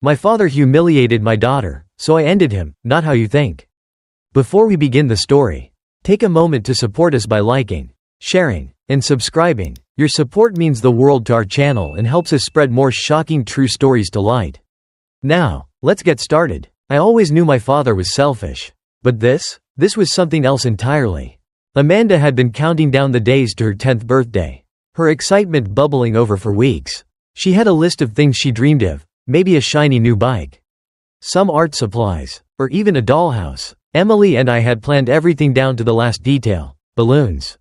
My father humiliated my daughter, so I ended him, not how you think. Before we begin the story, take a moment to support us by liking, sharing, and subscribing. Your support means the world to our channel and helps us spread more shocking true stories to light. Now, let's get started. I always knew my father was selfish. But this was something else entirely. Amanda had been counting down the days to her 10th birthday. Her excitement bubbling over for weeks. She had a list of things she dreamed of, maybe a shiny new bike, some art supplies, or even a dollhouse. Emily and I had planned everything down to the last detail: balloons,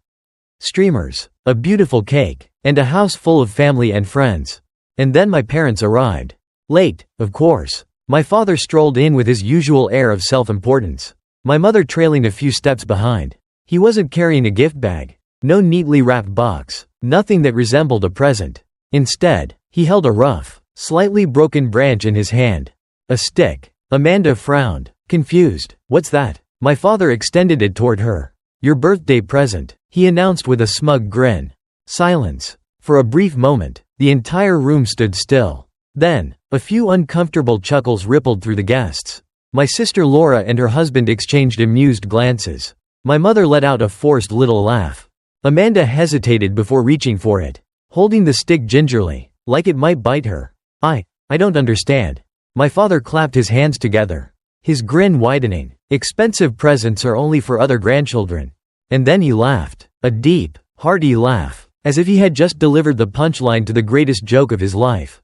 streamers, a beautiful cake, and a house full of family and friends. And then my parents arrived. Late, of course. My father strolled in with his usual air of self-importance, my mother trailing a few steps behind. He wasn't carrying a gift bag, no neatly wrapped box, nothing that resembled a present. Instead, he held a rough, slightly broken branch in his hand. A stick. Amanda frowned, confused. "What's that?" My father extended it toward her. "Your birthday present," he announced with a smug grin. Silence. For a brief moment, the entire room stood still. Then, a few uncomfortable chuckles rippled through the guests. My sister Laura and her husband exchanged amused glances. My mother let out a forced little laugh. Amanda hesitated before reaching for it, holding the stick gingerly, like it might bite her. I don't understand." My father clapped his hands together, his grin widening. "Expensive presents are only for other grandchildren." And then he laughed, a deep, hearty laugh, as if he had just delivered the punchline to the greatest joke of his life.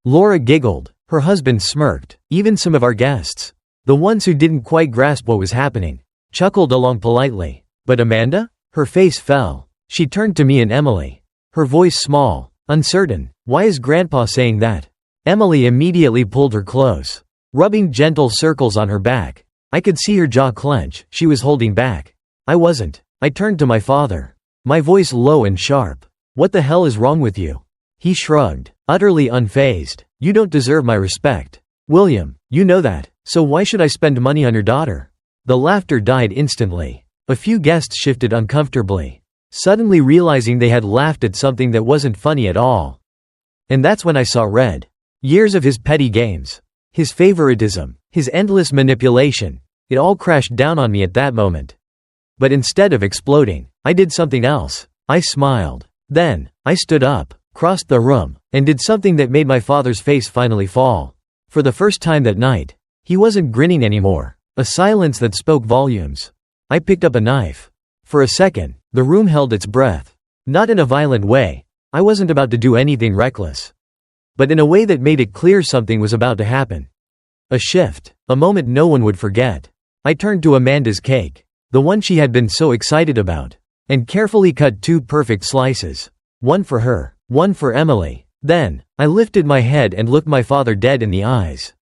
Laura giggled, her husband smirked, even some of our guests, the ones who didn't quite grasp what was happening, chuckled along politely. But Amanda? Her face fell. She turned to me and Emily, her voice small, uncertain. "Why is Grandpa saying that?" Emily immediately pulled her close, rubbing gentle circles on her back. I could see her jaw clench. She was holding back. I wasn't. I turned to my father, my voice low and sharp. "What the hell is wrong with you?" He shrugged, utterly unfazed. "You don't deserve my respect. William, you know that, so why should I spend money on your daughter?" The laughter died instantly. A few guests shifted uncomfortably, suddenly realizing they had laughed at something that wasn't funny at all. And that's when I saw red. Years of his petty games, his favoritism, his endless manipulation, it all crashed down on me at that moment. But instead of exploding, I did something else. I smiled. Then, I stood up, crossed the room, and did something that made my father's face finally fall. For the first time that night, he wasn't grinning anymore, a silence that spoke volumes. I picked up a knife. For a second, the room held its breath. Not in a violent way. I wasn't about to do anything reckless. But in a way that made it clear something was about to happen. A shift, a moment no one would forget. I turned to Amanda's cake, the one she had been so excited about, and carefully cut 2 perfect slices. One for her, one for Emily. Then, I lifted my head and looked my father dead in the eyes.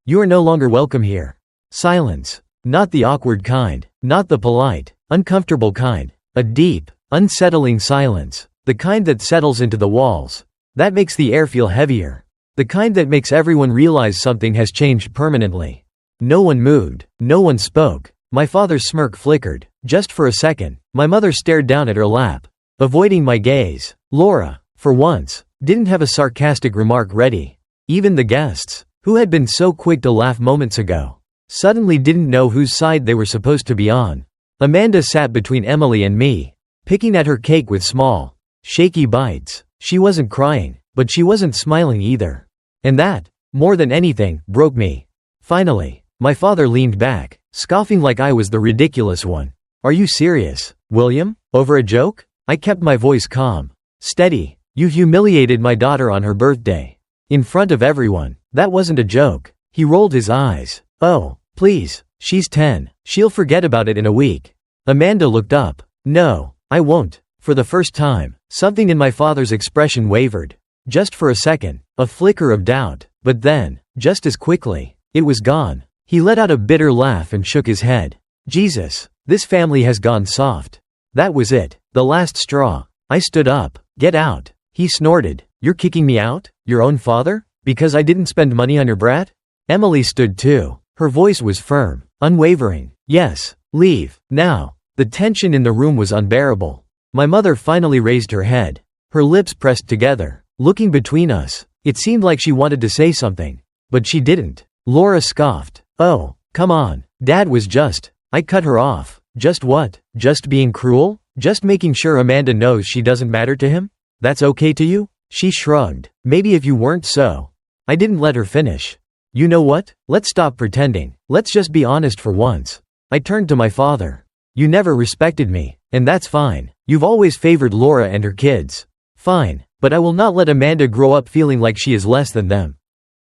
"You are no longer welcome here." Silence. Not the awkward kind, not the polite, uncomfortable kind. A deep, unsettling silence. The kind that settles into the walls. That makes the air feel heavier. The kind that makes everyone realize something has changed permanently. No one moved. No one spoke. My father's smirk flickered. Just for a second, my mother stared down at her lap, avoiding my gaze. Laura, for once, didn't have a sarcastic remark ready. Even the guests, who had been so quick to laugh moments ago, suddenly didn't know whose side they were supposed to be on. Amanda sat between Emily and me, picking at her cake with small, shaky bites. She wasn't crying, but she wasn't smiling either. And that, more than anything, broke me. Finally, my father leaned back, scoffing like I was the ridiculous one. "Are you serious, William? Over a joke?" I kept my voice calm. "Steady. You humiliated my daughter on her birthday. In front of everyone. That wasn't a joke." He rolled his eyes. "Oh, please, she's 10. She'll forget about it in a week." Amanda looked up. "No, I won't." For the first time, something in my father's expression wavered. Just for a second, a flicker of doubt, but then, just as quickly, it was gone. He let out a bitter laugh and shook his head. "Jesus, this family has gone soft." That was it, the last straw. I stood up. "Get out." He snorted. "You're kicking me out? Your own father? Because I didn't spend money on your brat?" Emily stood too. Her voice was firm, unwavering. "Yes, leave, now." The tension in the room was unbearable. My mother finally raised her head, her lips pressed together, looking between us. It seemed like she wanted to say something, But she didn't. Laura scoffed. Oh, come on. Dad was just. I cut her off. Just what? Just being cruel? Just making sure Amanda knows she doesn't matter to him? That's okay to you? She shrugged. Maybe if you weren't so. I didn't let her finish. You know what? Let's stop pretending. Let's just be honest for once. I turned to my father. You never respected me, and that's fine. You've always favored Laura and her kids. Fine, but I will not let Amanda grow up feeling like she is less than them.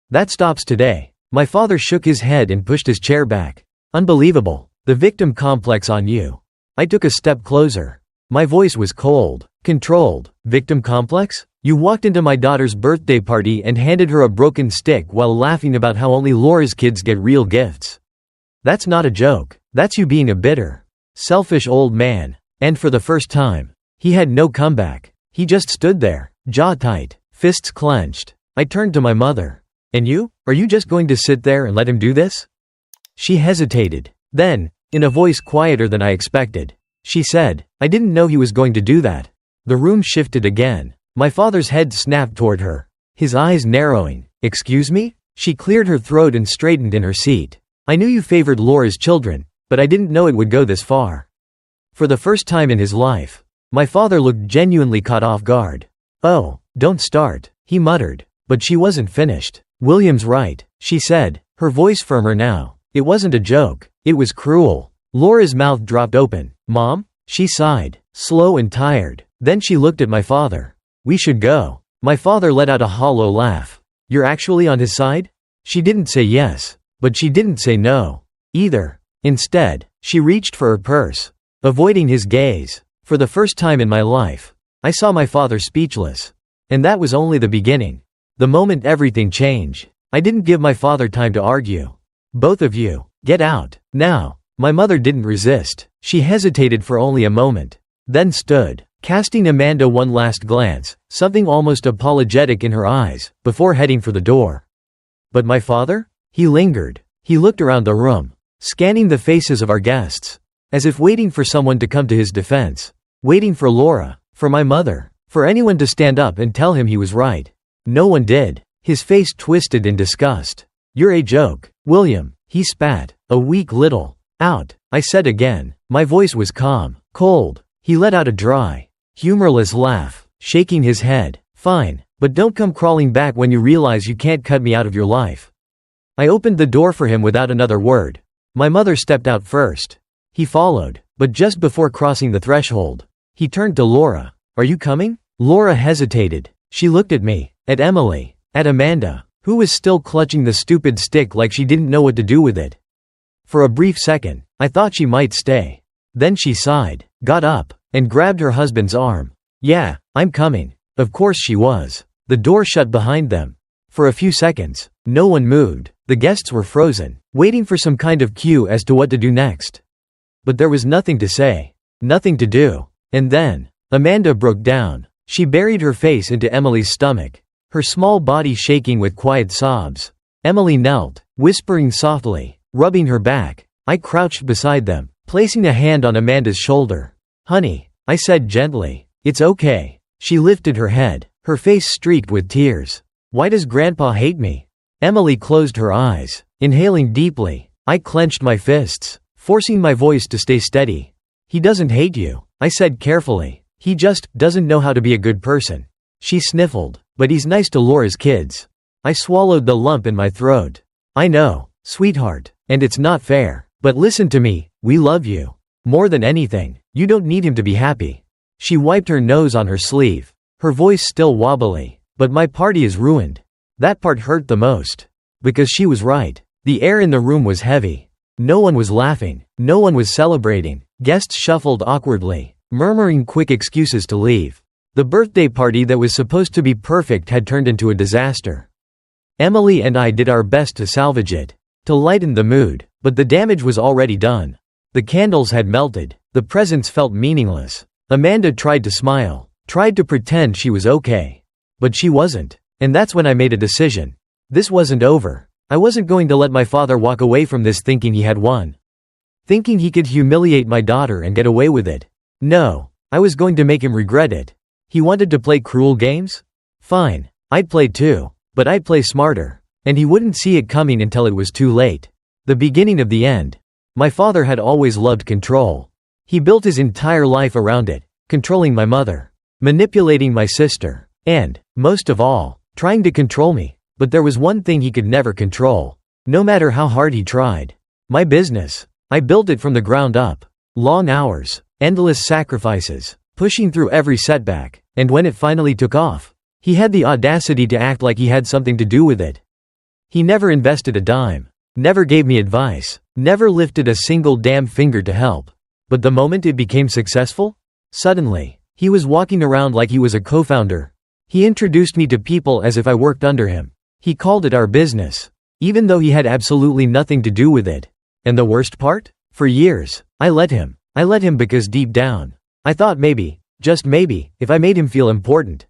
That stops today. My father shook his head and pushed his chair back. Unbelievable. The victim complex on you. I took a step closer. My voice was cold, controlled. Victim complex? You walked into my daughter's birthday party and handed her a broken stick while laughing about how only Laura's kids get real gifts. That's not a joke. That's you being a bitter, selfish old man. And for the first time, he had no comeback. He just stood there, jaw tight, fists clenched. I turned to my mother. And you? Are you just going to sit there and let him do this? She hesitated. Then, in a voice quieter than I expected, she said, I didn't know he was going to do that. The room shifted again. My father's head snapped toward her, his eyes narrowing. Excuse me? She cleared her throat and straightened in her seat. I knew you favored Laura's children, but I didn't know it would go this far. For the first time in his life, my father looked genuinely caught off guard. Oh, don't start, he muttered. But she wasn't finished. William's right, she said, her voice firmer now. It wasn't a joke. It was cruel. Laura's mouth dropped open. Mom? She sighed, slow and tired. Then she looked at my father. We should go. My father let out a hollow laugh. You're actually on his side? She didn't say yes, but she didn't say no either. Instead, she reached for her purse, avoiding his gaze. For the first time in my life, I saw my father speechless. And that was only the beginning. The moment everything changed, I didn't give my father time to argue. Both of you, get out, now. My mother didn't resist. She hesitated for only a moment, then stood, casting Amanda one last glance, something almost apologetic in her eyes, before heading for the door. But my father? He lingered. He looked around the room, scanning the faces of our guests, as if waiting for someone to come to his defense, waiting for Laura, for my mother, for anyone to stand up and tell him he was right. No one did. His face twisted in disgust. You're a joke, William, he spat. A weak little. Out, I said again. My voice was calm, cold. He let out a dry, humorless laugh, shaking his head. Fine, but don't come crawling back when you realize you can't cut me out of your life. I opened the door for him without another word. My mother stepped out first. He followed, but just before crossing the threshold, he turned to Laura. Are you coming? Laura hesitated. She looked at me, at Emily, at Amanda, who was still clutching the stupid stick like she didn't know what to do with it. For a brief second, I thought she might stay. Then she sighed, got up, and grabbed her husband's arm. Yeah, I'm coming. Of course she was. The door shut behind them. For a few seconds, no one moved. The guests were frozen, waiting for some kind of cue as to what to do next. But there was nothing to say, nothing to do. And then, Amanda broke down. She buried her face into Emily's stomach, her small body shaking with quiet sobs. Emily knelt, whispering softly, rubbing her back. I crouched beside them, placing a hand on Amanda's shoulder. Honey, I said gently, it's okay. She lifted her head, her face streaked with tears. Why does Grandpa hate me? Emily closed her eyes, inhaling deeply. I clenched my fists, forcing my voice to stay steady. He doesn't hate you, I said carefully. He just doesn't know how to be a good person. She sniffled, but he's nice to Laura's kids. I swallowed the lump in my throat. I know, sweetheart, and it's not fair. But listen to me, we love you. More than anything, you don't need him to be happy. She wiped her nose on her sleeve, her voice still wobbly. But my party is ruined. That part hurt the most. Because she was right. The air in the room was heavy. No one was laughing. No one was celebrating. Guests shuffled awkwardly, murmuring quick excuses to leave. The birthday party that was supposed to be perfect had turned into a disaster. Emily and I did our best to salvage it, to lighten the mood, but the damage was already done. The candles had melted. The presents felt meaningless. Amanda tried to smile, tried to pretend she was okay. But she wasn't. And that's when I made a decision. This wasn't over. I wasn't going to let my father walk away from this thinking he had won. Thinking he could humiliate my daughter and get away with it. No, I was going to make him regret it. He wanted to play cruel games? Fine, I'd play too, but I'd play smarter. And he wouldn't see it coming until it was too late. The beginning of the end. My father had always loved control. He built his entire life around it, controlling my mother, manipulating my sister, and, most of all, trying to control me. But there was one thing he could never control. No matter how hard he tried. My business. I built it from the ground up. Long hours, endless sacrifices, pushing through every setback, and when it finally took off, he had the audacity to act like he had something to do with it. He never invested a dime, never gave me advice, never lifted a single damn finger to help. But the moment it became successful, suddenly, he was walking around like he was a co-founder. He introduced me to people as if I worked under him. He called it our business, even though he had absolutely nothing to do with it. And the worst part? For years, I let him. I let him because deep down, I thought maybe, just maybe, if I made him feel important,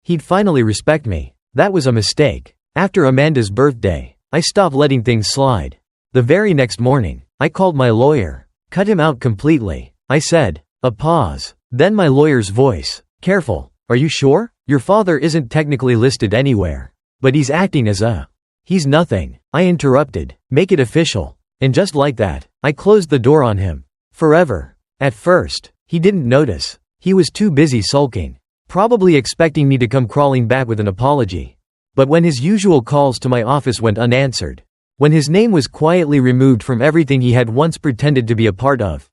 he'd finally respect me. That was a mistake. After Amanda's birthday, I stopped letting things slide. The very next morning, I called my lawyer, cut him out completely. I said, a pause. Then my lawyer's voice, careful, are you sure? Your father isn't technically listed anywhere, but he's acting as a. He's nothing. I interrupted, make it official. And just like that, I closed the door on him. Forever. At first, he didn't notice. He was too busy sulking, probably expecting me to come crawling back with an apology. But when his usual calls to my office went unanswered, when his name was quietly removed from everything he had once pretended to be a part of,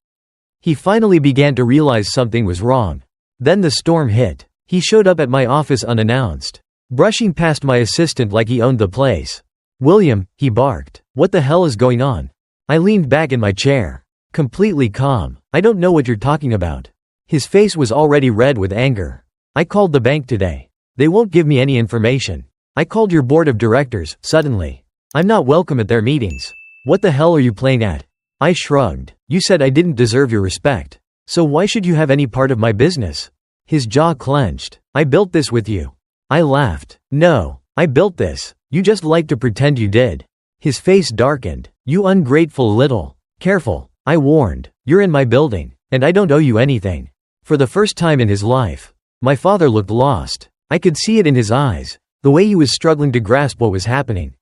he finally began to realize something was wrong. Then the storm hit. He showed up at my office unannounced, brushing past my assistant like he owned the place. William, he barked. What the hell is going on? I leaned back in my chair, completely calm. I don't know what you're talking about. His face was already red with anger. I called the bank today. They won't give me any information. I called your board of directors, suddenly. I'm not welcome at their meetings. What the hell are you playing at? I shrugged. You said I didn't deserve your respect. So why should you have any part of my business? His jaw clenched. I built this with you. I laughed. No, I built this. You just like to pretend you did. His face darkened. You ungrateful little. Careful, I warned. You're in my building, and I don't owe you anything. For the first time in his life, my father looked lost. I could see it in his eyes, the way he was struggling to grasp what was happening.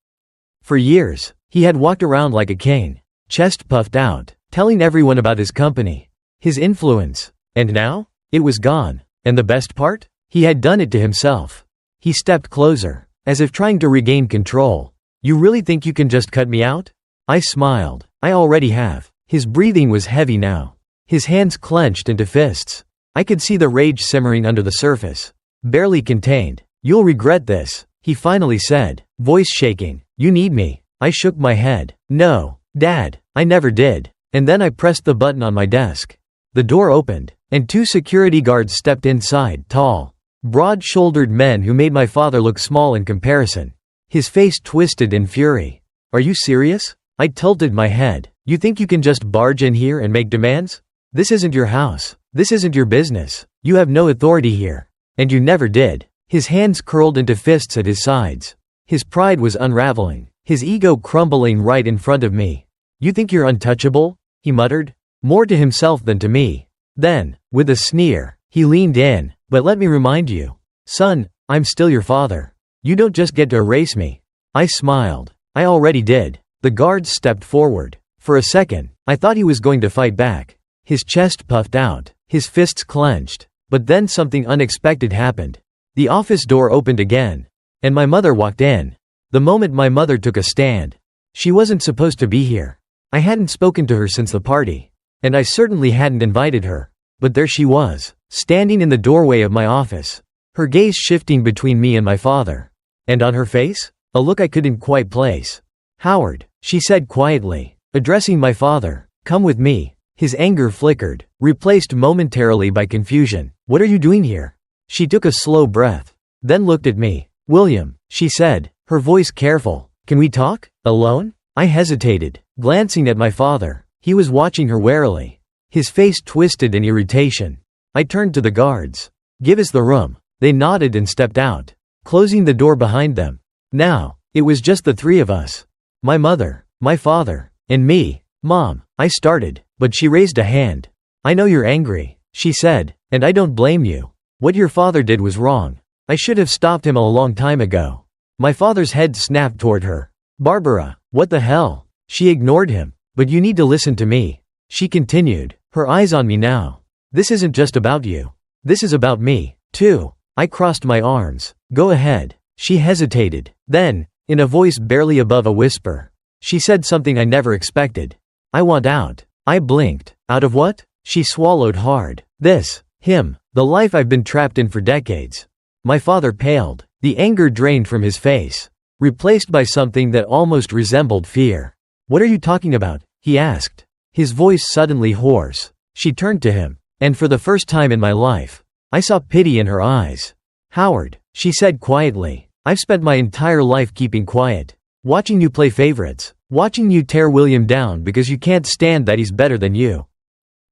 For years, he had walked around like a king, chest puffed out, telling everyone about his company, his influence. And now? It was gone. And the best part? He had done it to himself. He stepped closer, as if trying to regain control. You really think you can just cut me out? I smiled. I already have. His breathing was heavy now. His hands clenched into fists. I could see the rage simmering under the surface, barely contained. You'll regret this, he finally said, voice shaking. You need me. I shook my head. No, Dad, I never did. And then I pressed the button on my desk. The door opened, and two security guards stepped inside, tall, broad-shouldered men who made my father look small in comparison. His face twisted in fury. Are you serious? I tilted my head. You think you can just barge in here and make demands? This isn't your house. This isn't your business. You have no authority here. And you never did. His hands curled into fists at his sides. His pride was unraveling, his ego crumbling right in front of me. You think you're untouchable? He muttered, more to himself than to me. Then, with a sneer, he leaned in. But let me remind you, son, I'm still your father. You don't just get to erase me. I smiled. I already did. The guards stepped forward. For a second, I thought he was going to fight back. His chest puffed out, his fists clenched. But then something unexpected happened. The office door opened again, and my mother walked in. The moment my mother took a stand. She wasn't supposed to be here. I hadn't spoken to her since the party, and I certainly hadn't invited her. But there she was, standing in the doorway of my office, her gaze shifting between me and my father. And on her face, a look I couldn't quite place. Howard, she said quietly, addressing my father, come with me. His anger flickered, replaced momentarily by confusion. What are you doing here? She took a slow breath, then looked at me. William, she said, her voice careful. Can we talk? Alone? I hesitated, glancing at my father. He was watching her warily, his face twisted in irritation. I turned to the guards. Give us the room. They nodded and stepped out, closing the door behind them. Now, it was just the three of us. My mother, my father, and me. Mom, I started, but she raised a hand. I know you're angry, she said, and I don't blame you. What your father did was wrong. I should have stopped him a long time ago. My father's head snapped toward her. "Barbara, what the hell?" She ignored him. "But you need to listen to me," she continued, her eyes on me now. "This isn't just about you. This is about me, too." I crossed my arms. "Go ahead." She hesitated. Then, in a voice barely above a whisper, she said something I never expected. "I want out." I blinked. "Out of what?" She swallowed hard. "This. Him. The life I've been trapped in for decades." My father paled. The anger drained from his face, replaced by something that almost resembled fear. "What are you talking about?" he asked, his voice suddenly hoarse. She turned to him, and for the first time in my life, I saw pity in her eyes. "Howard," she said quietly, "I've spent my entire life keeping quiet, watching you play favorites, watching you tear William down because you can't stand that he's better than you."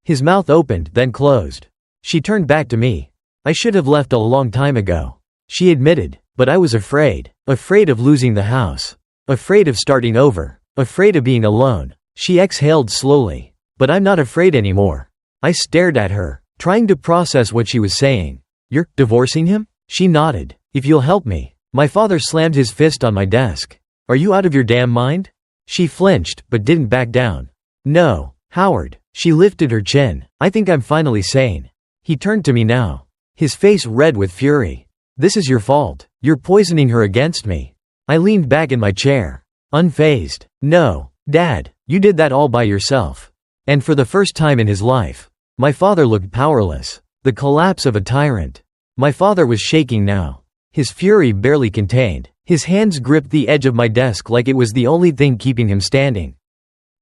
His mouth opened, then closed. She turned back to me. "I should have left a long time ago," she admitted, "but I was afraid. Afraid of losing the house. Afraid of starting over. Afraid of being alone." She exhaled slowly. "But I'm not afraid anymore." I stared at her, trying to process what she was saying. "You're divorcing him?" She nodded. "If you'll help me." My father slammed his fist on my desk. "Are you out of your damn mind?" She flinched, but didn't back down. "No, Howard." She lifted her chin. "I think I'm finally sane." He turned to me now, his face red with fury. "This is your fault. You're poisoning her against me." I leaned back in my chair, unfazed. "No, Dad, you did that all by yourself." And for the first time in his life, my father looked powerless. The collapse of a tyrant. My father was shaking now, his fury barely contained. His hands gripped the edge of my desk like it was the only thing keeping him standing.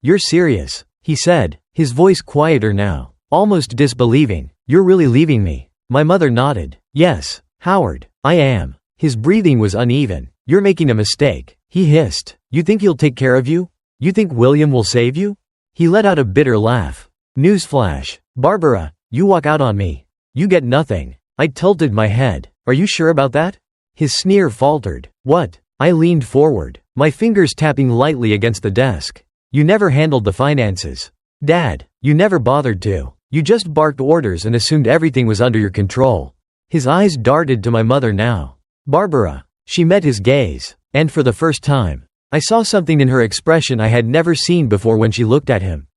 "You're serious," he said, his voice quieter now, almost disbelieving. "You're really leaving me?" My mother nodded. "Yes, Howard, I am." His breathing was uneven. "You're making a mistake," he hissed. "You think he'll take care of you? You think William will save you?" He let out a bitter laugh. "Newsflash, Barbara, you walk out on me. You get nothing." I tilted my head. "Are you sure about that?" His sneer faltered. "What?" I leaned forward, my fingers tapping lightly against the desk. "You never handled the finances. Dad, you never bothered to. You just barked orders and assumed everything was under your control." His eyes darted to my mother now. "Barbara." She met his gaze, and for the first time, I saw something in her expression I had never seen before when she looked at him.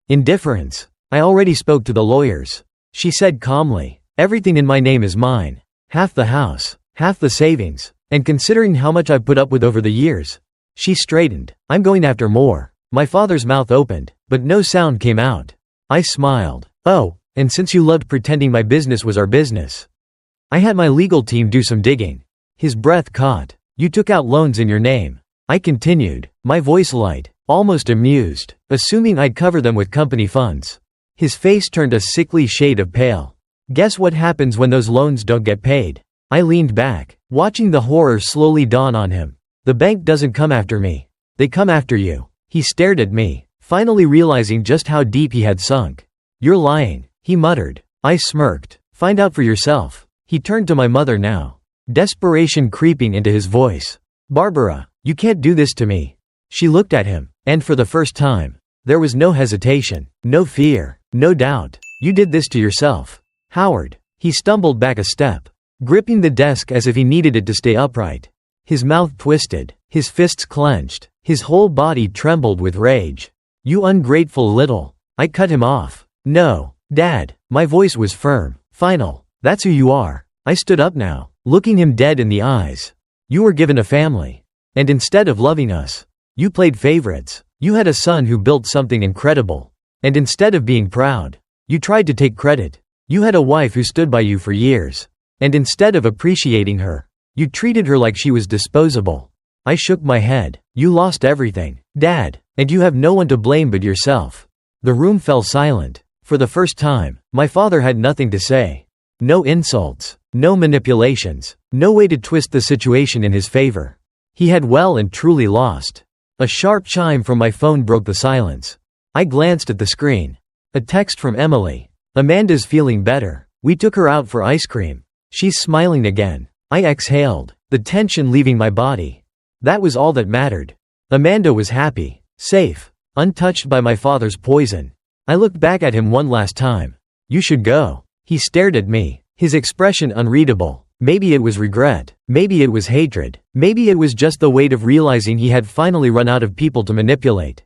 Indifference. "I already spoke to the lawyers," she said calmly. "Everything in my name is mine. Half the house, half the savings, and considering how much I've put up with over the years." She straightened. "I'm going after more." My father's mouth opened, but no sound came out. I smiled. "Oh, and since you loved pretending my business was our business, I had my legal team do some digging." His breath caught. "You took out loans in your name," I continued, my voice light, almost amused, "assuming I'd cover them with company funds." His face turned a sickly shade of pale. "Guess what happens when those loans don't get paid?" I leaned back, watching the horror slowly dawn on him. "The bank doesn't come after me. They come after you." He stared at me, finally realizing just how deep he had sunk. "You're lying," he muttered. I smirked. "Find out for yourself." He turned to my mother now, desperation creeping into his voice. "Barbara, you can't do this to me." She looked at him, and for the first time, there was no hesitation, no fear, no doubt. "You did this to yourself, Howard." He stumbled back a step, gripping the desk as if he needed it to stay upright. His mouth twisted, his fists clenched, his whole body trembled with rage. "You ungrateful little—" I cut him off. "No, Dad." My voice was firm, final. "That's who you are." I stood up now, looking him dead in the eyes. "You were given a family. And instead of loving us, you played favorites. You had a son who built something incredible. And instead of being proud, you tried to take credit. You had a wife who stood by you for years. And instead of appreciating her, you treated her like she was disposable." I shook my head. "You lost everything, Dad, and you have no one to blame but yourself." The room fell silent. For the first time, my father had nothing to say. No insults, no manipulations, no way to twist the situation in his favor. He had well and truly lost. A sharp chime from my phone broke the silence. I glanced at the screen. A text from Emily. "Amanda's feeling better. We took her out for ice cream. She's smiling again." I exhaled, the tension leaving my body. That was all that mattered. Amanda was happy, safe, untouched by my father's poison. I looked back at him one last time. "You should go." He stared at me, his expression unreadable. Maybe it was regret. Maybe it was hatred. Maybe it was just the weight of realizing he had finally run out of people to manipulate.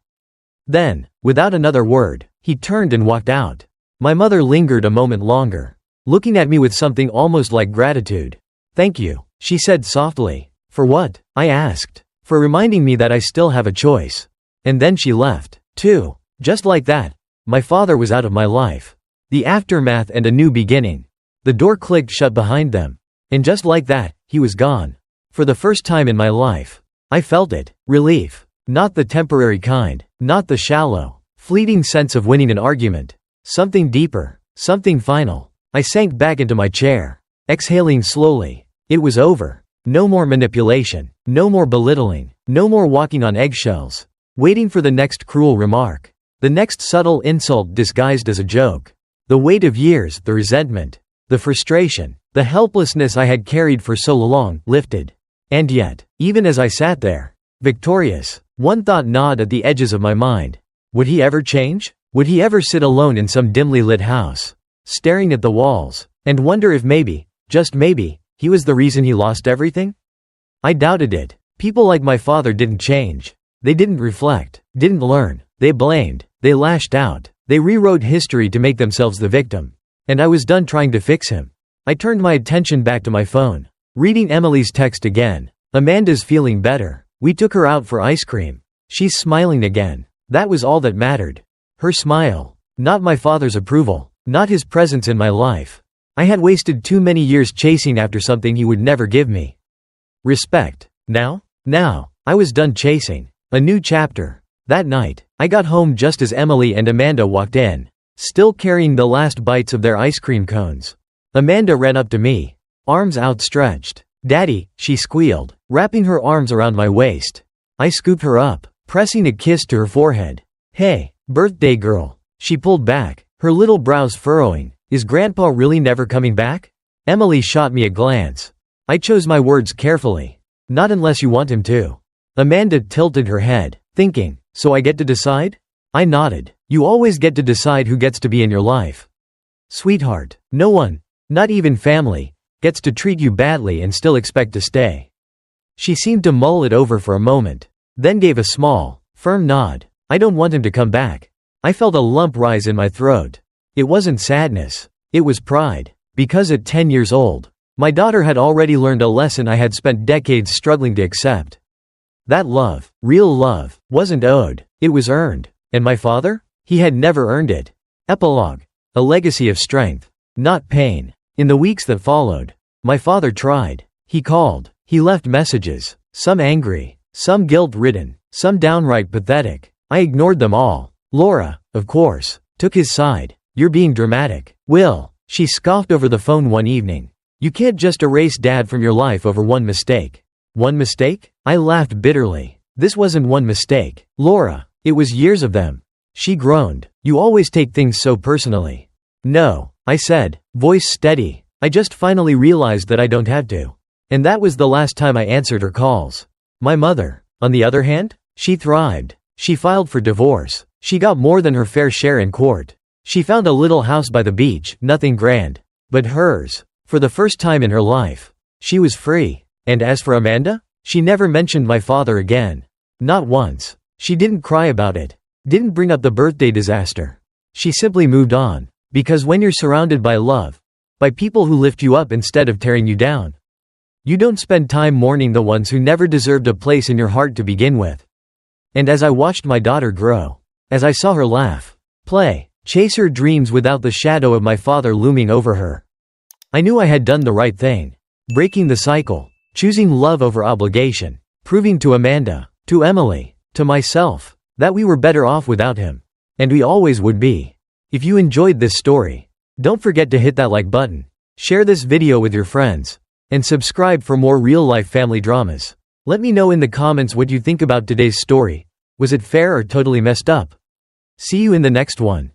Then, without another word, he turned and walked out. My mother lingered a moment longer, looking at me with something almost like gratitude. "Thank you," she said softly. "For what?" I asked. "For reminding me that I still have a choice." And then she left, too. Just like that, my father was out of my life. The aftermath and a new beginning. The door clicked shut behind them. And just like that, he was gone. For the first time in my life, I felt it. Relief. Not the temporary kind. Not the shallow, fleeting sense of winning an argument. Something deeper. Something final. I sank back into my chair, exhaling slowly. It was over. No more manipulation. No more belittling. No more walking on eggshells, waiting for the next cruel remark. The next subtle insult disguised as a joke. The weight of years, the resentment, the frustration, the helplessness I had carried for so long, lifted. And yet, even as I sat there, victorious, one thought gnawed at the edges of my mind. Would he ever change? Would he ever sit alone in some dimly lit house, staring at the walls, and wonder if maybe, just maybe, he was the reason he lost everything? I doubted it. People like my father didn't change. They didn't reflect, didn't learn. They blamed, they lashed out, they rewrote history to make themselves the victim. And I was done trying to fix him. I turned my attention back to my phone, reading Emily's text again. "Amanda's feeling better. We took her out for ice cream. She's smiling again." That was all that mattered. Her smile. Not my father's approval. Not his presence in my life. I had wasted too many years chasing after something he would never give me. Respect. Now, I was done chasing. A new chapter. That night, I got home just as Emily and Amanda walked in, still carrying the last bites of their ice cream cones. Amanda ran up to me, arms outstretched. "Daddy," she squealed, wrapping her arms around my waist. I scooped her up, pressing a kiss to her forehead. "Hey, birthday girl." She pulled back, her little brows furrowing. "Is Grandpa really never coming back?" Emily shot me a glance. I chose my words carefully. "Not unless you want him to." Amanda tilted her head, thinking, "So I get to decide?" I nodded. "You always get to decide who gets to be in your life. Sweetheart, no one, not even family, gets to treat you badly and still expect to stay." She seemed to mull it over for a moment, then gave a small, firm nod. "I don't want him to come back." I felt a lump rise in my throat. It wasn't sadness. It was pride. Because at 10 years old, my daughter had already learned a lesson I had spent decades struggling to accept. That love, real love, wasn't owed, it was earned. And my father? He had never earned it. Epilogue. A legacy of strength, not pain. In the weeks that followed, my father tried. He called. He left messages, some angry, some guilt-ridden, some downright pathetic. I ignored them all. Laura, of course, took his side. "You're being dramatic, Will," she scoffed over the phone one evening. "You can't just erase Dad from your life over one mistake." One mistake? I laughed bitterly. This wasn't one mistake, Laura. It was years of them. She groaned. "You always take things so personally." "No," I said, voice steady. "I just finally realized that I don't have to." And that was the last time I answered her calls. My mother, on the other hand, she thrived. She filed for divorce. She got more than her fair share in court. She found a little house by the beach, nothing grand, but hers. For the first time in her life, she was free. And as for Amanda, she never mentioned my father again. Not once. She didn't cry about it. Didn't bring up the birthday disaster. She simply moved on. Because when you're surrounded by love, by people who lift you up instead of tearing you down, you don't spend time mourning the ones who never deserved a place in your heart to begin with. And as I watched my daughter grow, as I saw her laugh, play, chase her dreams without the shadow of my father looming over her, I knew I had done the right thing. Breaking the cycle, choosing love over obligation, proving to Amanda, to Emily, to myself, that we were better off without him. And we always would be. If you enjoyed this story, don't forget to hit that like button, share this video with your friends, and subscribe for more real-life family dramas. Let me know in the comments what you think about today's story. Was it fair or totally messed up? See you in the next one.